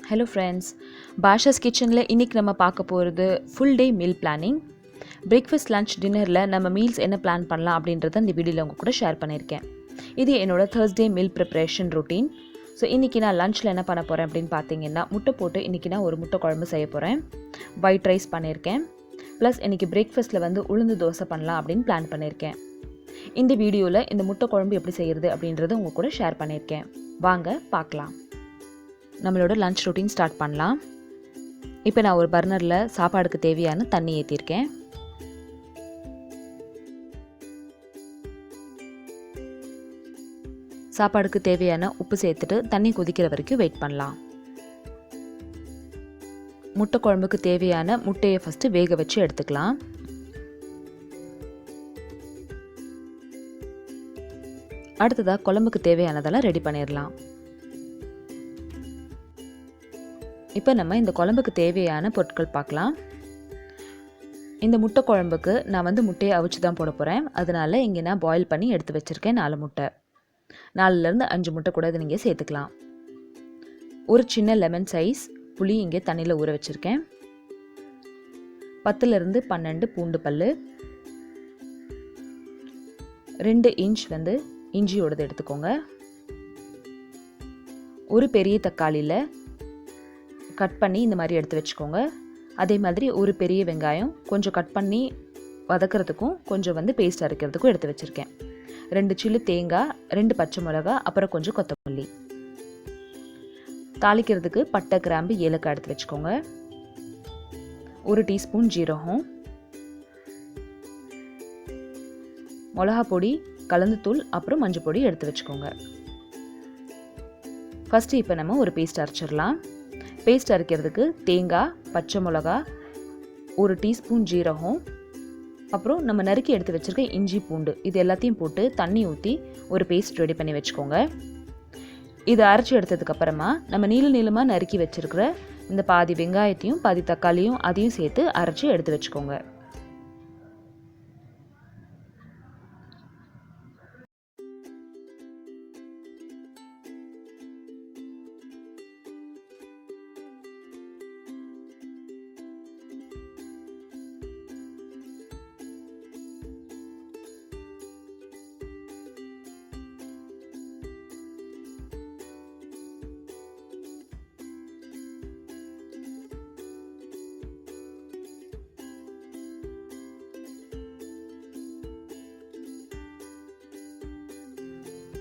Hello friends, Bashas kitchenல இன்னைக்கு நம்ம பார்க்க போறது full day meal planning. Breakfast, lunch, dinnerல நம்ம meals என்ன plan பண்ணலாம் அப்படின்றத இந்த வீடியோல உங்க கூட ஷேர் பண்ணிருக்கேன். இது என்னோட Thursday meal preparation routine. So இன்றைக்கி நான் லஞ்சில் என்ன பண்ண போகிறேன் அப்படின்னு பார்த்தீங்கன்னா முட்டை போட்டு இன்றைக்கி நான் ஒரு முட்டை குழம்பு செய்ய போகிறேன். ஒயிட் ரைஸ் பண்ணியிருக்கேன். ப்ளஸ் இன்றைக்கி பிரேக்ஃபாஸ்ட்டில் வந்து உளுந்து தோசை பண்ணலாம் அப்படின்னு பிளான் பண்ணியிருக்கேன். இந்த வீடியோவில் இந்த முட்டை குழம்பு எப்படி செய்கிறது அப்படின்றத உங்கள் கூட ஷேர் பண்ணியிருக்கேன். வாங்க பார்க்கலாம். நம்மளோட லஞ்ச் ரொட்டீன் ஸ்டார்ட் பண்ணலாம். இப்போ நான் ஒரு பர்னரில் சாப்பாடுக்கு தேவையான தண்ணி ஏற்றிருக்கேன். சாப்பாடுக்கு தேவையான உப்பு சேர்த்துட்டு தண்ணி கொதிக்கிற வரைக்கும் வெயிட் பண்ணலாம். முட்டை குழம்புக்கு தேவையான முட்டையை ஃபஸ்ட்டு வேக வச்சு எடுத்துக்கலாம். அடுத்ததாக குழம்புக்கு தேவையானதெல்லாம் ரெடி பண்ணிடலாம். இப்போ நம்ம இந்த குழம்புக்கு தேவையான பொருட்கள் பார்க்கலாம். இந்த முட்டை குழம்புக்கு நான் வந்து முட்டையை அவிச்சு தான் போட போகிறேன். அதனால் இங்கே நான் பாயில் பண்ணி எடுத்து வச்சுருக்கேன் 4 முட்டை. 4லேருந்து 5 முட்டை கூட இதை நீங்கள் சேர்த்துக்கலாம். ஒரு சின்ன லெமன் சைஸ் புளி இங்கே தண்ணியில் ஊற வச்சுருக்கேன். 10லேருந்து 12 பூண்டு பல், 2 இன்ச் வந்து இஞ்சியோடது எடுத்துக்கோங்க. ஒரு பெரிய தக்காளியில் கட் பண்ணி இந்த மாதிரி எடுத்து வச்சுக்கோங்க. அதே மாதிரி ஒரு பெரிய வெங்காயம் கொஞ்சம் கட் பண்ணி வதக்கிறதுக்கும் கொஞ்சம் வந்து பேஸ்ட் அரைக்கிறதுக்கும் எடுத்து வச்சுருக்கேன். 2 சில்லு தேங்காய், 2 பச்சை மிளகா, அப்புறம் கொஞ்சம் கொத்தமல்லி. தாளிக்கிறதுக்கு பட்டை, கிராம்பு, ஏலக்காய் எடுத்து வச்சுக்கோங்க. 1 டீஸ்பூன் ஜீரகம், மிளகா பொடி, கலந்து தூள், அப்புறம் மஞ்சள் பொடி எடுத்து வச்சுக்கோங்க. ஃபஸ்ட்டு இப்போ நம்ம ஒரு பேஸ்ட் அரைச்சிடலாம். பேஸ்ட் அரைக்கிறதுக்கு தேங்காய், பச்சை மிளகா, 1 டீஸ்பூன் ஜீரகம், அப்புறம் நம்ம நறுக்கி எடுத்து வச்சுருக்க இஞ்சி, பூண்டு இது எல்லாத்தையும் போட்டு தண்ணி ஊற்றி ஒரு பேஸ்ட் ரெடி பண்ணி வச்சுக்கோங்க. இதை அரைச்சி எடுத்ததுக்கப்புறமா நம்ம நீளமாக நறுக்கி வச்சுருக்கிற இந்த பாதி வெங்காயத்தையும் பாதி தக்காளியும் அதையும் சேர்த்து அரைச்சி எடுத்து வச்சுக்கோங்க.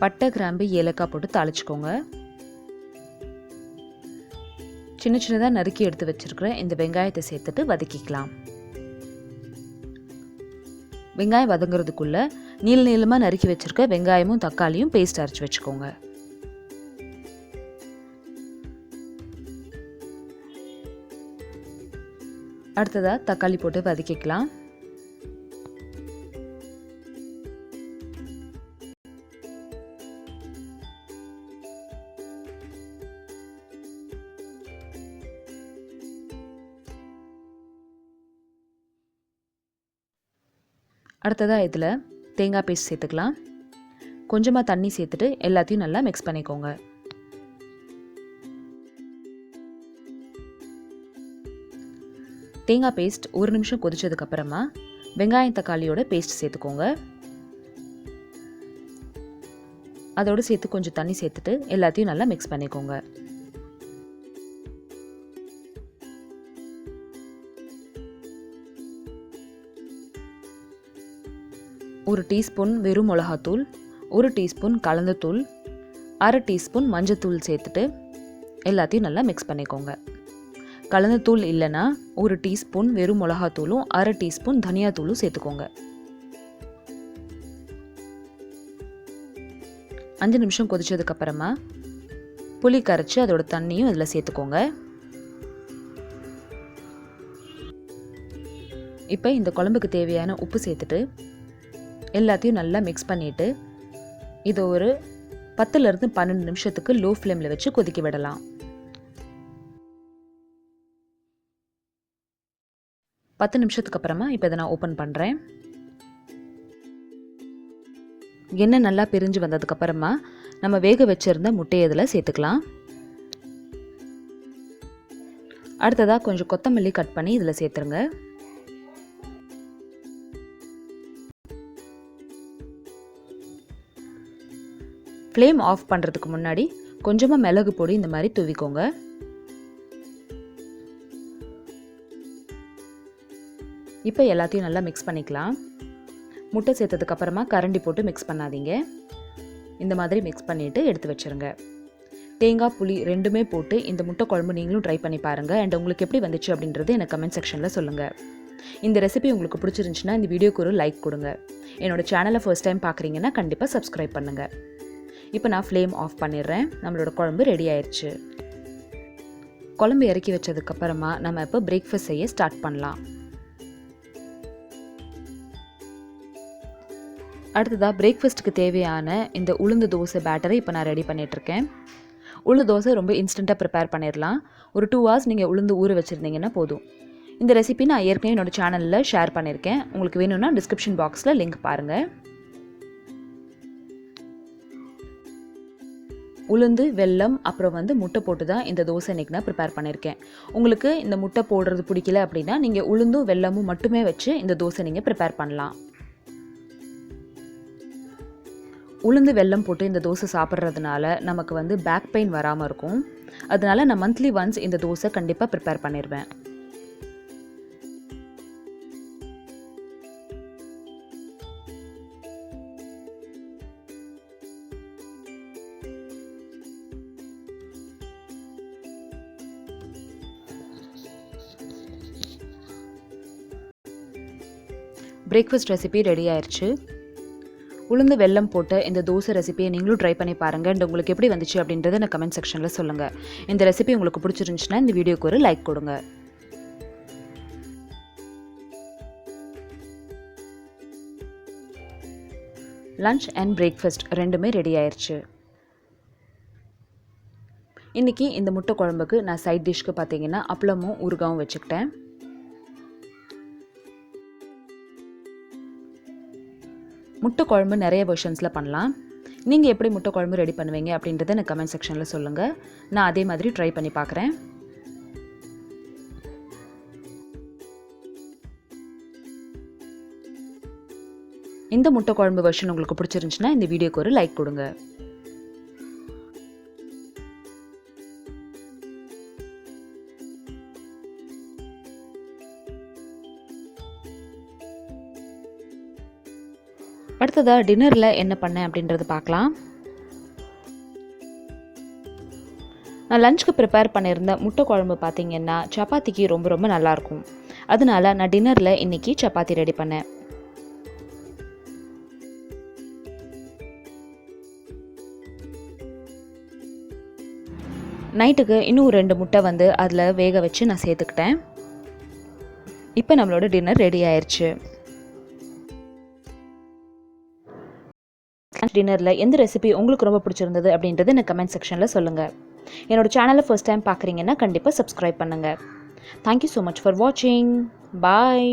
பட்டை, கிராம்பு, ஏலக்காய் போட்டு தாளிச்சுக்கோங்க. சின்ன சின்னதாக நறுக்கி எடுத்து வச்சுருக்கிற இந்த வெங்காயத்தை சேர்த்துட்டு வதக்கிக்கலாம். வெங்காயம் வதங்குறதுக்குள்ளே நீளமாக நறுக்கி வச்சுருக்க வெங்காயமும் தக்காளியும் பேஸ்ட் அரைச்சி வச்சுக்கோங்க. அடுத்ததாக தக்காளி போட்டு வதக்கிக்கலாம். அடுத்ததாக இதில் தேங்காய் பேஸ்ட் சேர்த்துக்கலாம். கொஞ்சமாக தண்ணி சேர்த்துட்டு எல்லாத்தையும் நல்லா மிக்ஸ் பண்ணிக்கோங்க. தேங்காய் பேஸ்ட் 1 நிமிஷம் கொதிச்சதுக்கப்புறமா வெங்காயம் தக்காளியோட பேஸ்ட் சேர்த்துக்கோங்க. அதோடு சேர்த்து கொஞ்சம் தண்ணி சேர்த்துட்டு எல்லாத்தையும் நல்லா மிக்ஸ் பண்ணிக்கோங்க. ஒரு டீஸ்பூன் வெறும் மிளகாத்தூள், 1 டீஸ்பூன் கலந்த தூள், 1/2 டீஸ்பூன் மஞ்சத்தூள் சேர்த்துட்டு எல்லாத்தையும் நல்லா மிக்ஸ் பண்ணிக்கோங்க. கலந்த தூள் இல்லைன்னா 1 டீஸ்பூன் வெறும் மிளகாத்தூளும் 1/2 டீஸ்பூன் தனியாத்தூளும் சேர்த்துக்கோங்க. 5 நிமிஷம் கொதிச்சதுக்கப்புறமா புளி கரைச்சி அதோட தண்ணியும் இதில் சேர்த்துக்கோங்க. இப்போ இந்த குழம்புக்கு தேவையான உப்பு சேர்த்துட்டு எல்லாத்தையும் நல்லா மிக்ஸ் பண்ணிவிட்டு இதை ஒரு 10லேருந்து 12 நிமிஷத்துக்கு லோ ஃப்ளேமில் வச்சு கொதிக்க விடலாம். 10 நிமிஷத்துக்கு அப்புறமா இப்போ இதை நான் ஓப்பன் பண்ணுறேன். எண்ணெய் நல்லா பிரிஞ்சு வந்ததுக்கப்புறமா நம்ம வேக வச்சுருந்த முட்டையை இதில் சேர்த்துக்கலாம். அடுத்ததாக கொஞ்சம் கொத்தமல்லி கட் பண்ணி இதில் சேர்த்துருங்க. ஃப்ளேம் ஆஃப் பண்ணுறதுக்கு முன்னாடி கொஞ்சமாக மிளகு பொடி இந்த மாதிரி தூவிக்கோங்க. இப்போ எல்லாத்தையும் நல்லா மிக்ஸ் பண்ணிக்கலாம். முட்டை சேர்த்ததுக்கப்புறமா கரண்டி போட்டு மிக்ஸ் பண்ணாதீங்க. இந்த மாதிரி மிக்ஸ் பண்ணிவிட்டு எடுத்து வச்சுருங்க. தேங்காய் புளி ரெண்டுமே போட்டு இந்த முட்டை குழம்பு நீங்களும் ட்ரை பண்ணி பாருங்கள். அண்ட் உங்களுக்கு எப்படி வந்துச்சு அப்படின்றது எனக்கு கமெண்ட் செக்ஷனில் சொல்லுங்கள். இந்த ரெசிபி உங்களுக்கு பிடிச்சிருந்துச்சுன்னா இந்த வீடியோக்கு ஒரு லைக் கொடுங்க. என்னோடய சேனலை ஃபர்ஸ்ட் டைம் பார்க்குறீங்கன்னா கண்டிப்பாக சப்ஸ்கிரைப் பண்ணுங்கள். இப்போ நான் ஃப்ளேம் ஆஃப் பண்ணிடுறேன். நம்மளோட குழம்பு ரெடி ஆயிடுச்சு. குழம்பு இறக்கி வச்சதுக்கப்புறமா நம்ம இப்போ பிரேக்ஃபாஸ்ட் செய்ய ஸ்டார்ட் பண்ணலாம். அடுத்ததாக பிரேக்ஃபாஸ்ட்டுக்கு தேவையான இந்த உளுந்து தோசை பேட்டரை இப்போ நான் ரெடி பண்ணிகிட்ருக்கேன். உளுந்து தோசை ரொம்ப இன்ஸ்டண்ட்டாக ப்ரிப்பேர் பண்ணிடலாம். ஒரு 2 hours நீங்கள் உளுந்து ஊற வச்சுருந்தீங்கன்னா போதும். இந்த ரெசிபி நான் ஏற்கனவே என்னோடய சேனலில் ஷேர் பண்ணியிருக்கேன். உங்களுக்கு வேணும்னா டிஸ்கிரிப்ஷன் பாக்ஸில் லிங்க் பாருங்கள். உளுந்து, வெல்லம், அப்புறம் முட்டை போட்டு தான் இந்த தோசை இன்றைக்கி நான் ப்ரிப்பேர் பண்ணியிருக்கேன். உங்களுக்கு இந்த முட்டை போடுறது பிடிக்கல அப்படின்னா நீங்கள் உளுந்தும் வெல்லமும் மட்டுமே வச்சு இந்த தோசை நீங்கள் ப்ரிப்பேர் பண்ணலாம். உளுந்து வெல்லம் போட்டு இந்த தோசை சாப்பிட்றதுனால நமக்கு பேக் பெயின் வராமல் இருக்கும். அதனால நான் மந்த்லி ஒன்ஸ் இந்த தோசை கண்டிப்பாக ப்ரிப்பேர் பண்ணிடுவேன். பிரேக்ஃபாஸ்ட் ரெசிபி ரெடி ஆயிடுச்சு. உளுந்து வெல்லம் போட்டு இந்த தோசை ரெசிபியை நீங்களும் ட்ரை பண்ணி பாருங்கள். அண்ட் உங்களுக்கு எப்படி வந்துச்சு அப்படின்றத நான் கமெண்ட் செக்ஷனில் சொல்லுங்கள். இந்த ரெசிபி உங்களுக்கு பிடிச்சிருந்துச்சுன்னா இந்த வீடியோக்கு ஒரு லைக் கொடுங்க. லன்ச் அண்ட் பிரேக்ஃபாஸ்ட் ரெண்டுமே ரெடி ஆயிடுச்சு. இன்றைக்கி இந்த முட்டை குழம்புக்கு நான் சைட் டிஷ்க்கு பார்த்தீங்கன்னா அப்பளமும் ஊறுகாவும் வச்சுக்கிட்டேன். முட்டை குழம்பு நிறைய வெர்ஷன்ஸில் பண்ணலாம். நீங்கள் எப்படி முட்டை குழம்பு ரெடி பண்ணுவீங்க அப்படின்றத எனக்கு கமெண்ட் செக்ஷனில் சொல்லுங்கள். நான் அதே மாதிரி ட்ரை பண்ணி பார்க்குறேன். இந்த முட்டை குழம்பு வெர்ஷன் உங்களுக்கு பிடிச்சிருந்துச்சுன்னா இந்த வீடியோக்கு ஒரு லைக் கொடுங்க. அடுத்ததாக டின்னரில் என்ன பண்ணேன் அப்படின்றது பார்க்கலாம். நான் லஞ்சுக்கு ப்ரிப்பேர் பண்ணியிருந்த முட்டை குழம்பு பார்த்திங்கன்னா சப்பாத்திக்கு ரொம்ப ரொம்ப நல்லாயிருக்கும். அதனால நான் டின்னரில் இன்றைக்கி சப்பாத்தி ரெடி பண்ணேன். நைட்டுக்கு இன்னும் 2 முட்டை அதில் வேக வச்சு நான் சேர்த்துக்கிட்டேன். இப்போ நம்மளோட டின்னர் ரெடி ஆயிடுச்சு. டின்னரில் எந்த ரெசிபி உங்களுக்கு ரொம்ப பிடிச்சிருந்தது அப்படின்றது எனக்கு கமெண்ட் செக்ஷனில் சொல்லுங்கள். என்னோட சேனலை ஃபர்ஸ்ட் டைம் பார்க்குறீங்கன்னா கண்டிப்பாக சப்ஸ்கிரைப் பண்ணுங்கள். தேங்க்யூ ஸோ மச் ஃபார் வாட்சிங். பாய்.